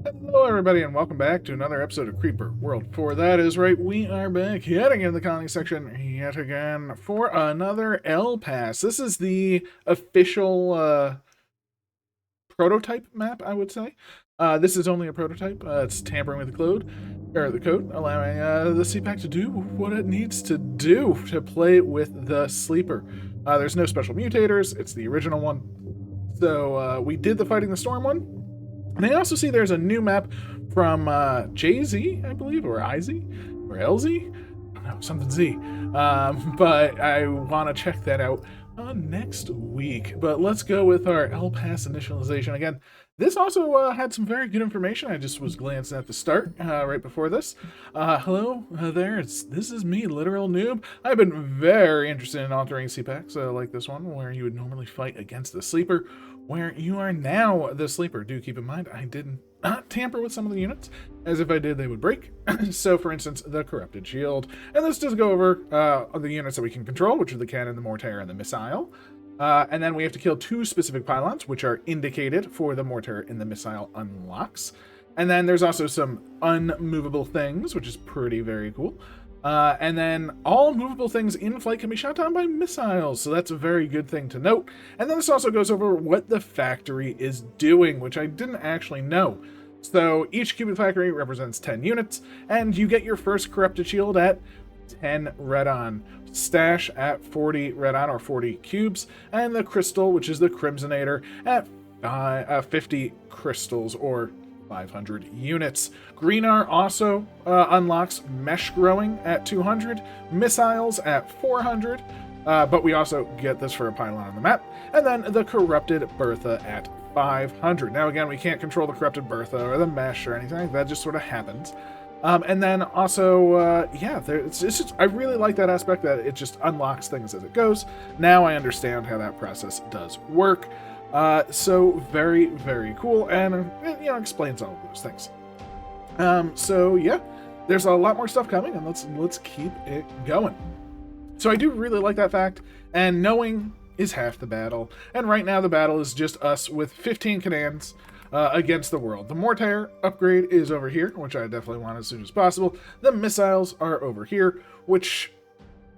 Hello, everybody, and welcome back to another episode of Creeper World 4. That is right, we are back yet again in the colony section, yet again, for another LPAS. This is the official prototype map, I would say. This is only a prototype. It's tampering with the code, allowing the CPAC to do what it needs to do to play with the sleeper. There's no special mutators. It's the original one. So we did the Fighting the Storm one. And I also see there's a new map from JZ, I believe, or IZ, or LZ? I don't know, something Z. But I want to check that out next week. But let's go with our LPAS initialization. Again, this also had some very good information. I just was glancing at the start right before this. Hello there, this is me, Literal Noob. I've been very interested in altering CPACs like this one, where you would normally fight against the sleeper, where you are now the sleeper. Do keep in mind, I did not tamper with some of the units, as if I did, they would break. So, for instance, the Corrupted Shield. And this does go over the units that we can control, which are the cannon, the mortar, and the missile. And then we have to kill 2 specific pylons, which are indicated for the mortar and the missile unlocks. And then there's also some unmovable things, which is very cool. And then all movable things in flight can be shot down by missiles, so that's a very good thing to note. And then this also goes over what the factory is doing, which I didn't actually know. So each cubic factory represents 10 units, and you get your first Corrupted Shield at 10 red-on, stash at 40 red-on or 40 cubes, and the crystal, which is the Crimsonator, at 50 crystals or 500 units. Greenar also unlocks Mesh Growing at 200, Missiles at 400, but we also get this for a pylon on the map, and then the Corrupted Bertha at 500. Now again, we can't control the Corrupted Bertha or the Mesh or anything like that, just sort of happens. And then also, it's just, I really like that aspect that it just unlocks things as it goes. Now I understand how that process does work. So very, very cool, and explains all of those things. So yeah, there's a lot more stuff coming, and let's keep it going. So I do really like that fact, and knowing is half the battle. And right now the battle is just us with 15 Canans against the world. The mortar upgrade is over here, which I definitely want as soon as possible. The missiles are over here, which,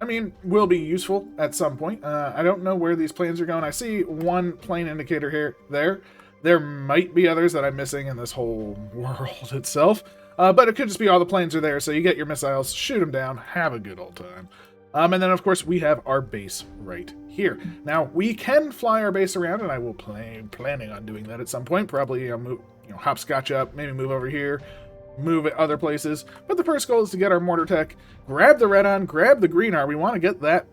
I mean, will be useful at some point. I don't know where these planes are going. I see one plane indicator there. There might be others that I'm missing in this whole world itself. But it could just be all the planes are there, so you get your missiles, shoot them down, have a good old time. And then, of course, we have our base right here. Now, we can fly our base around, and I will planning on doing that at some point. Probably move, hopscotch up, maybe move over here, move at other places. But the first goal is to get our mortar tech, grab the red-on, grab the green-R. We want to get that,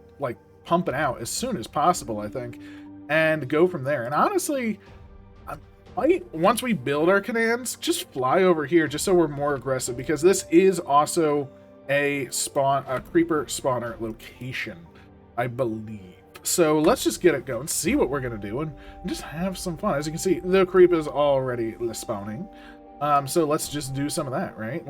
pumping out as soon as possible, I think, and go from there. And honestly, once we build our Canans, just fly over here just so we're more aggressive, because this is also a creeper spawner location, I believe. So let's just get it going, see what we're going to do, and just have some fun. As you can see, the creep is already spawning. So let's just do some of that, right?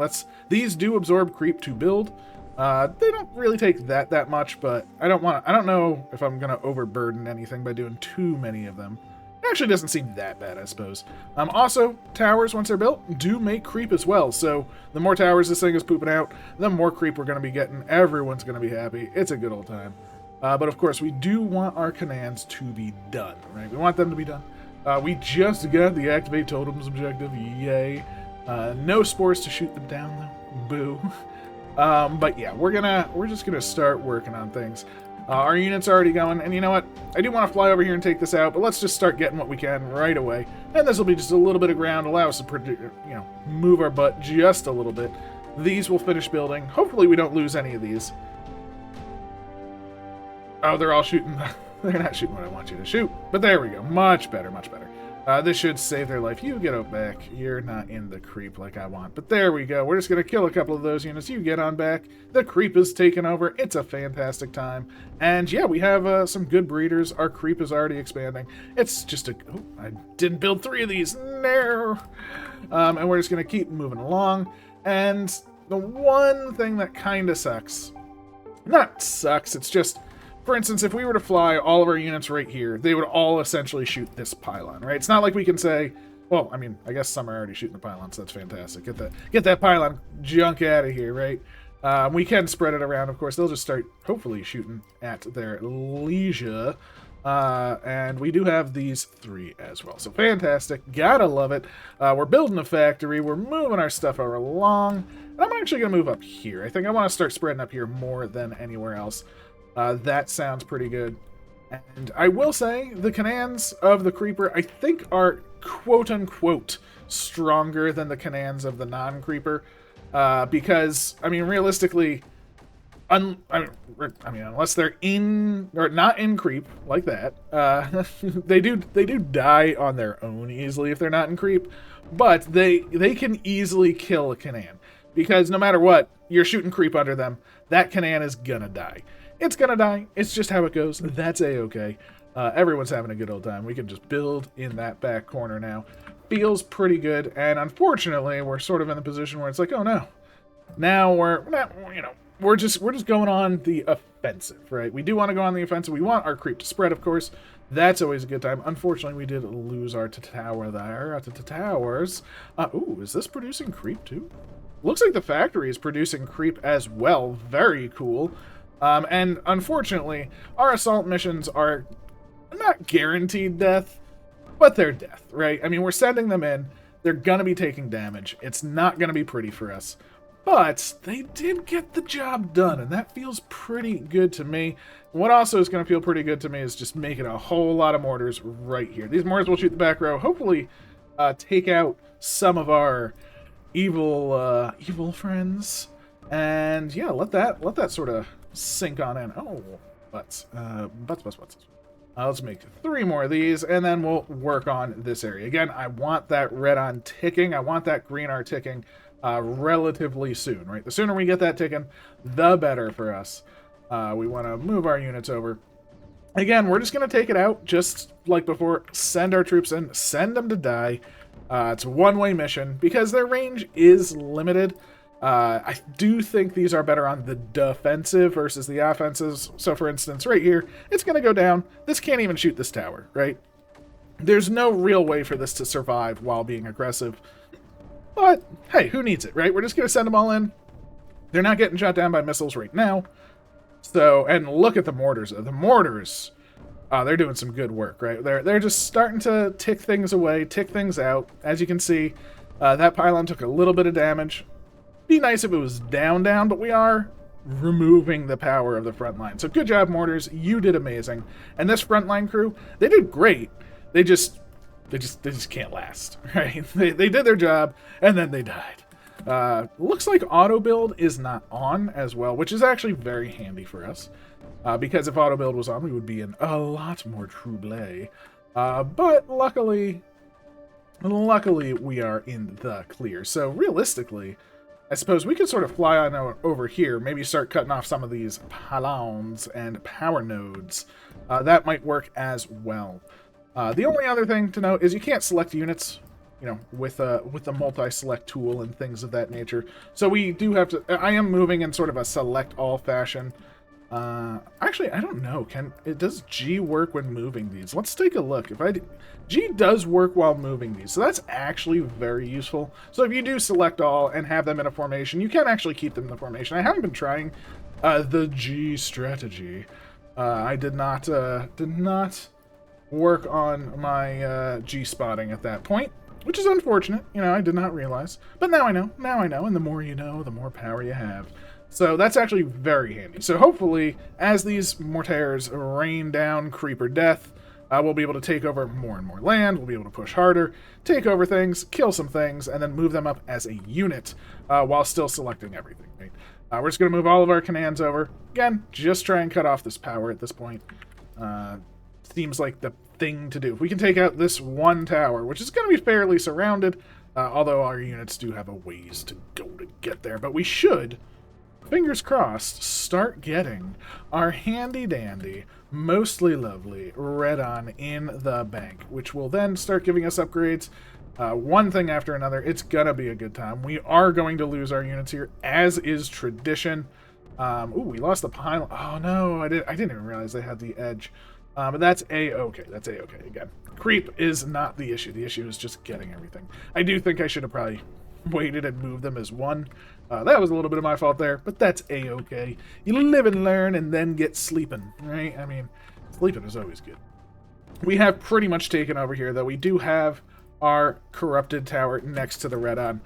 These do absorb creep to build. They don't really take that much, but I don't know if I'm going to overburden anything by doing too many of them. It actually doesn't seem that bad, I suppose. Also, towers, once they're built, do make creep as well. So the more towers this thing is pooping out, the more creep we're going to be getting. Everyone's going to be happy. It's a good old time. But of course, we do want our Canans to be done, right? We want them to be done. We just got the Activate Totems objective. Yay. No spores to shoot them down, though. Boo. But yeah, we're just gonna start working on things. Our unit's already going, and you know what? I do want to fly over here and take this out, but let's just start getting what we can right away. And this will be just a little bit of ground, allow us to, move our butt just a little bit. These will finish building. Hopefully we don't lose any of these. Oh, they're all shooting. They're not shooting what I want you to shoot. But there we go. Much better, much better. This should save their life. You get out back. You're not in the creep like I want. But there we go. We're just going to kill a couple of those units. You get on back. The creep is taken over. It's a fantastic time. And yeah, we have some good breeders. Our creep is already expanding. It's just oh, I didn't build 3 of these. No. And we're just going to keep moving along. And the one thing that kind of sucks. Not sucks. It's just, for instance, if we were to fly all of our units right here, they would all essentially shoot this pylon, right? It's not like we can say, Well, I mean, I guess some are already shooting the pylons. So that's fantastic. Get that pylon junk out of here, right? We can spread it around, of course. They'll just start, hopefully, shooting at their leisure. And we do have these 3 as well. So fantastic. Gotta love it. We're building a factory. We're moving our stuff along. And I'm actually going to move up here. I think I want to start spreading up here more than anywhere else. That sounds pretty good. And I will say, the Canans of the Creeper, I think, are quote-unquote stronger than the Canans of the non-Creeper. Because, I mean, realistically, I mean, unless they're in, or not in creep, like that, they do die on their own easily if they're not in creep, but they can easily kill a Canan. Because no matter what, you're shooting creep under them, that Canan is gonna die. It's gonna die. It's just how it goes. That's a-okay. Everyone's having a good old time. We can just build in that back corner now. Feels pretty good, and unfortunately, we're sort of in the position where it's like, oh no. Now we're not, you know, we're just going on the offensive, right? We do want to go on the offensive. We want our creep to spread, of course. That's always a good time. Unfortunately, we did lose our tower there. Towers. Ooh, is this producing creep too? Looks like the factory is producing creep as well. Very cool. And unfortunately, our assault missions are not guaranteed death, but they're death, right? I mean, we're sending them in. They're going to be taking damage. It's not going to be pretty for us. But they did get the job done, and that feels pretty good to me. What also is going to feel pretty good to me is just making a whole lot of mortars right here. These mortars will shoot the back row, hopefully take out some of our evil friends. And yeah, let that sort of sink on in. Oh, butts. Let's make 3 more of these, and then we'll work on this area. Again, I want that red on ticking. I want that green R ticking relatively soon, right? The sooner we get that ticking, the better for us. We want to move our units over. Again, we're just going to take it out, just like before. Send our troops in. Send them to die. It's a one-way mission, because their range is limited. I do think these are better on the defensive versus the offensives. So, for instance, right here, it's going to go down. This can't even shoot this tower, right? There's no real way for this to survive while being aggressive. But, hey, who needs it, right? We're just going to send them all in. They're not getting shot down by missiles right now. So, and look at the mortars. The mortars, they're doing some good work, right? They're just starting to tick things away, tick things out. As you can see, that pylon took a little bit of damage. Be nice if it was down, but we are removing the power of the front line. So good job, mortars. You did amazing. And this frontline crew, they did great. They just can't last, right? They did their job, and then they died. Looks like auto build is not on as well, which is actually very handy for us. Because if auto build was on, we would be in a lot more trouble. But luckily, we are in the clear. So realistically, I suppose we could sort of fly on over here, maybe start cutting off some of these pylons and power nodes. That might work as well. The only other thing to note is you can't select units, you know, with the multi-select tool and things of that nature. So we do have to. I am moving in sort of a select all fashion. Actually, I don't know. Does G work when moving these? Let's take a look. G does work while moving these, so that's actually very useful. So if you do select all and have them in a formation, you can actually keep them in the formation. I haven't been trying the G strategy. I did not work on my G spotting at that point, which is unfortunate. You know, I did not realize, but now I know. And the more you know, the more power you have. So that's actually very handy. So hopefully, as these mortars rain down creeper death, we'll be able to take over more and more land, we'll be able to push harder, take over things, kill some things, and then move them up as a unit while still selecting everything. Right? We're just going to move all of our Canans over. Again, just try and cut off this power at this point. Seems like the thing to do. If we can take out this one tower, which is going to be fairly surrounded, although our units do have a ways to go to get there, but we should, fingers crossed, start getting our handy-dandy, mostly lovely red on in the bank, which will then start giving us upgrades, one thing after another. It's gonna be a good time. We are going to lose our units here, as is tradition. Ooh, we lost the pylon. Oh no, I didn't even realize they had the edge. But that's a-okay. That's a-okay. Again, creep is not the issue. The issue is just getting everything. I do think I should have probably waited and moved them as one. That was a little bit of my fault there, but that's a-okay. You live and learn and then get sleeping, right? I mean, sleeping is always good. We have pretty much taken over here, though. We do have our corrupted tower next to the Redon.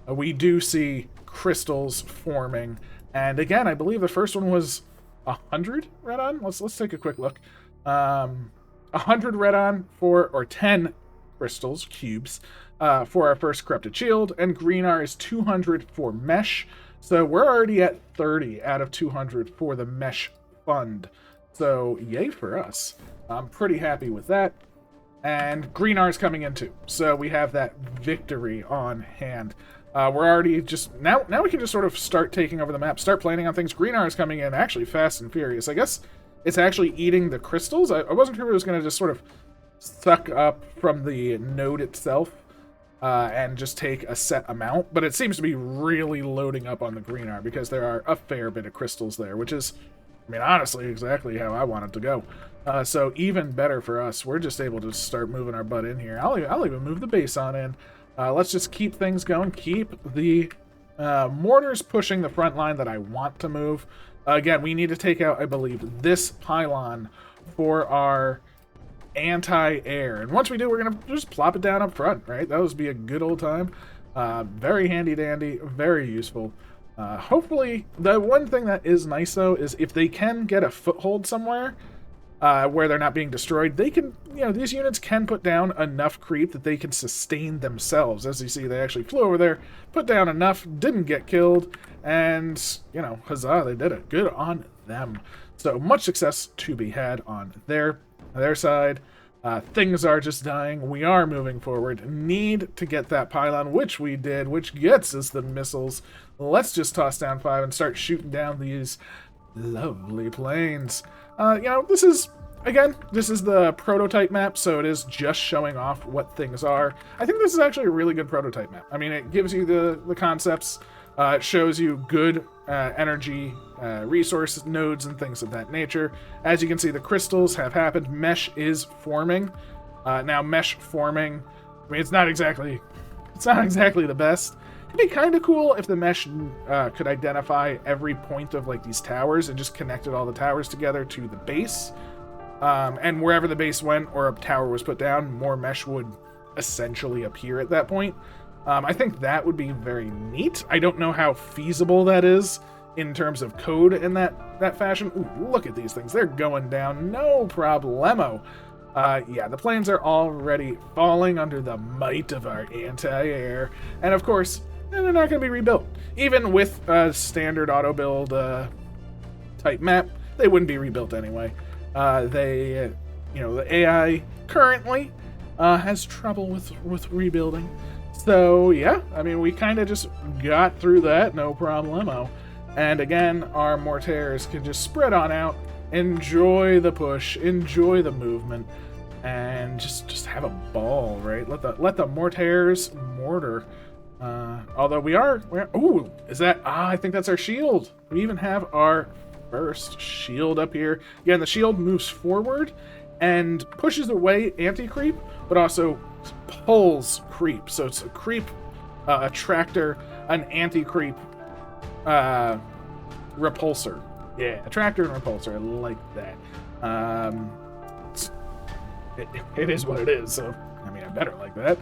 We do see crystals forming, and again, I believe the first one was 100 Redon. Let's take a quick look. 100 Redon or 10 crystals, cubes, for our first corrupted shield, and Greenar is 200 for mesh. So we're already at 30 out of 200 for the mesh fund. So yay for us. I'm pretty happy with that. And Greenar is coming in too. So we have that victory on hand. We're already just now we can just sort of start taking over the map, start planning on things. Greenar is coming in actually fast and furious. I guess it's actually eating the crystals. I wasn't sure if it was going to just sort of suck up from the node itself and just take a set amount, but it seems to be really loading up on the Greenar because there are a fair bit of crystals there, which is, I mean, honestly, exactly how I want it to go. So even better for us. We're just able to start moving our butt in here. I'll even move the base on in. Let's just keep things going. Keep the mortars pushing the front line that I want to move. Again, we need to take out, I believe, this pylon for our anti-air. And once we do, we're going to just plop it down up front, right? That would be a good old time. Very handy-dandy, very useful. Hopefully, the one thing that is nice, though, is if they can get a foothold somewhere where they're not being destroyed, they can, you know, these units can put down enough creep that they can sustain themselves. As you see, they actually flew over there, put down enough, didn't get killed, and, you know, huzzah, they did it. Good on them. So much success to be had on their side. Things are just dying. We are moving forward. Need to get that pylon, which we did, which gets us the missiles. Let's just toss down 5 and start shooting down these lovely planes. You know, this is the prototype map, so it is just showing off what things are. I think this is actually a really good prototype map. I mean, it gives you the concepts. It shows you good energy resource nodes and things of that nature. As you can see, the crystals have happened. Mesh is forming. Now, mesh forming, I mean, it's not exactly the best. It'd be kind of cool if the mesh could identify every point of like these towers and just connected all the towers together to the base. And wherever the base went or a tower was put down, more mesh would essentially appear at that point. I think that would be very neat. I don't know how feasible that is in terms of code in that fashion. Ooh, look at these things. They're going down. No problemo. Yeah, the planes are already falling under the might of our anti-air. And of course, they're not going to be rebuilt. Even with a standard auto-build type map, they wouldn't be rebuilt anyway. The AI currently has trouble with rebuilding. So, yeah, I mean, we kind of just got through that, no problemo. And again, our mortars can just spread on out, enjoy the push, enjoy the movement, and just have a ball, right? Let the mortars mortar. Although we're ooh, is that, I think that's our shield. We even have our first shield up here. Again, the shield moves forward and pushes away anti-creep, but also pulls creep. So it's a creep attractor, an anti-creep repulsor. Yeah, attractor and repulsor. I like that. It is what it is, so I mean, I better like that.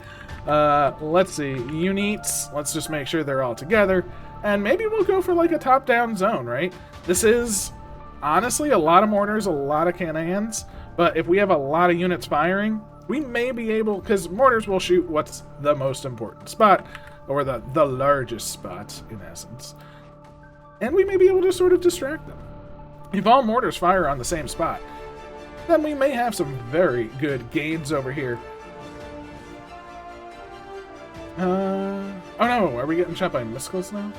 Let's see, unites. Let's just make sure they're all together, and maybe we'll go for like a top-down zone, right? This is honestly a lot of mortars, a lot of cannons, but if we have a lot of units firing, we may be able, because mortars will shoot what's the most important spot, or the largest spot in essence, and we may be able to sort of distract them. If all mortars fire on the same spot, then we may have some very good gains over here. Oh no, are we getting shot by missiles now?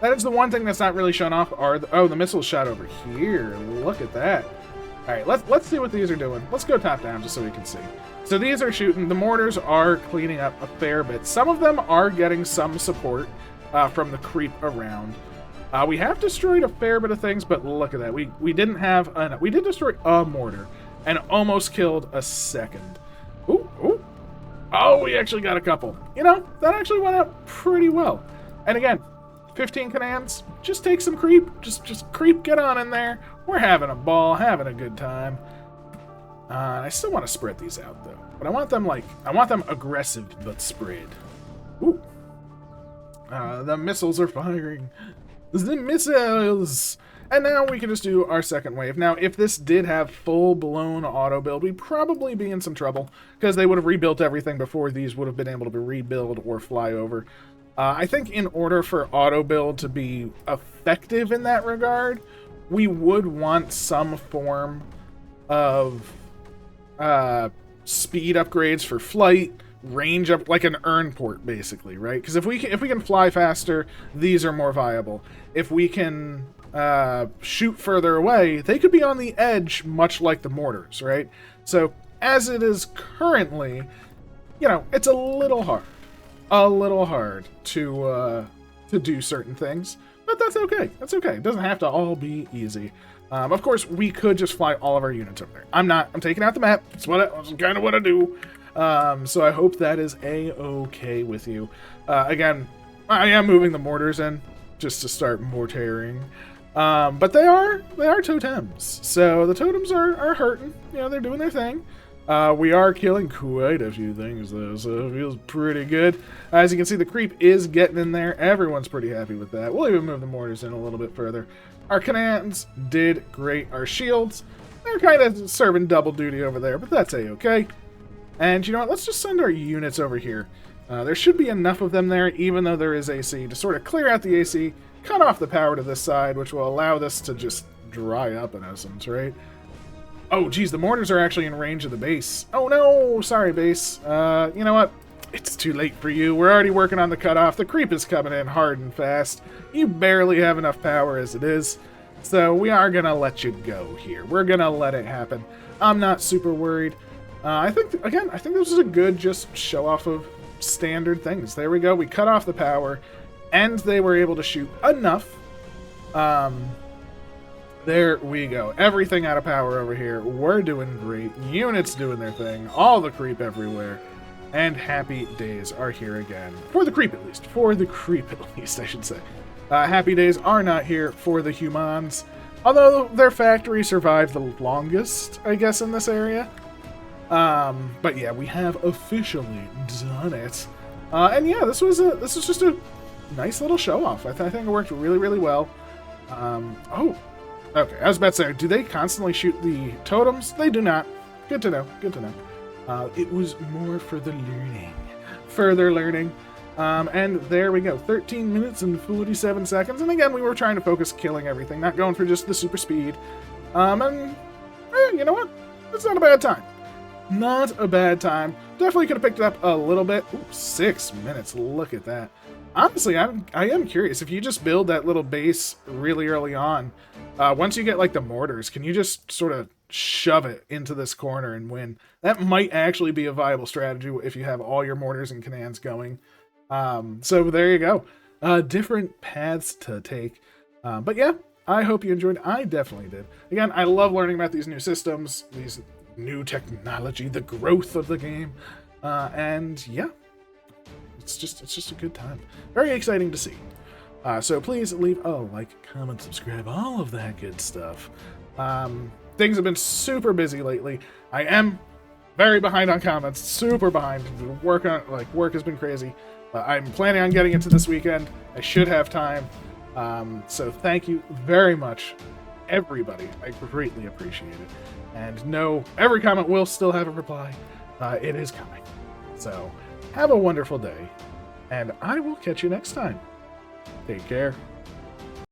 That is the one thing that's not really shown off. The missiles shot over here. Look at that. All right, let's see what these are doing. Let's go top down just so we can see. So these are shooting. The mortars are cleaning up a fair bit. Some of them are getting some support from the creep around. We have destroyed a fair bit of things, but look at that. We didn't have we did destroy a mortar, and almost killed a second. Ooh, ooh. Oh, we actually got a couple. You know, that actually went out pretty well. And again, 15 commands, just take some creep. Just creep, get on in there. We're having a ball, having a good time. I still want to spread these out, though. But I want them aggressive, but spread. Ooh. The missiles are firing. The missiles! And now we can just do our second wave. Now, if this did have full-blown auto-build, we'd probably be in some trouble, because they would have rebuilt everything before these would have been able to be rebuild or fly over. I think in order for auto-build to be effective in that regard, we would want some form of speed upgrades for flight, range up, like an earn port, basically, right? Because if we can fly faster, these are more viable. If we can shoot further away, they could be on the edge, much like the mortars, right? So as it is currently, you know, it's a little hard to do certain things, but that's okay. That's okay. It doesn't have to all be easy. Of course, we could just fly all of our units over there. I'm taking out the map. It's kind of what I do. So I hope that is a-okay with you. Again, I am moving the mortars in just to start mortaring. But they are totems. So the totems are hurting. You know, they're doing their thing. We are killing quite a few things, though, so it feels pretty good. As you can see, the creep is getting in there. Everyone's pretty happy with that. We'll even move the mortars in a little bit further. Our cannons did great. Our shields, they're kind of serving double duty over there, but that's a-okay. And you know what? Let's just send our units over here. There should be enough of them there, even though there is AC, to sort of clear out the AC, cut off the power to this side, which will allow this to just dry up in essence, right? Oh, geez, the mortars are actually in range of the base. Oh, no! Sorry, base. You know what? It's too late for you. We're already working on the cutoff. The creep is coming in hard and fast. You barely have enough power as it is. So we are going to let you go here. We're going to let it happen. I'm not super worried. I think this is a good just show-off of standard things. There we go. We cut off the power, and they were able to shoot enough. There we go. Everything out of power over here. We're doing great. Units doing their thing. All the creep everywhere. And happy days are here again. For the creep, at least. For the creep, at least, I should say. Happy days are not here for the humans. Although their factory survived the longest, I guess, in this area. But yeah, we have officially done it. And yeah, this was just a nice little show-off. I think it worked really, really well. Oh. Okay, I was about to say, do they constantly shoot the totems? They do not. Good to know. Good to know. It was more for the learning. Further learning. And there we go. 13 minutes and 47 seconds. And again, we were trying to focus killing everything, not going for just the super speed. And you know what? It's not a bad time. Not a bad time. Definitely could have picked it up a little bit. Ooh, 6 minutes. Look at that. Honestly, I am curious. If you just build that little base really early on, once you get like the mortars, can you just sort of shove it into this corner and win? That might actually be a viable strategy if you have all your mortars and cannons going. So there you go. Different paths to take. But yeah, I hope you enjoyed. I definitely did. Again, I love learning about these new systems, these new technology, the growth of the game. And yeah. It's just a good time. Very exciting to see. So please leave a like, comment, subscribe, all of that good stuff. Things have been super busy lately. I am very behind on comments, super behind. Work has been crazy. I'm planning on getting into this weekend. I should have time. So thank you very much, everybody. I greatly appreciate it. And no, every comment will still have a reply. It is coming. So have a wonderful day, and I will catch you next time. Take care.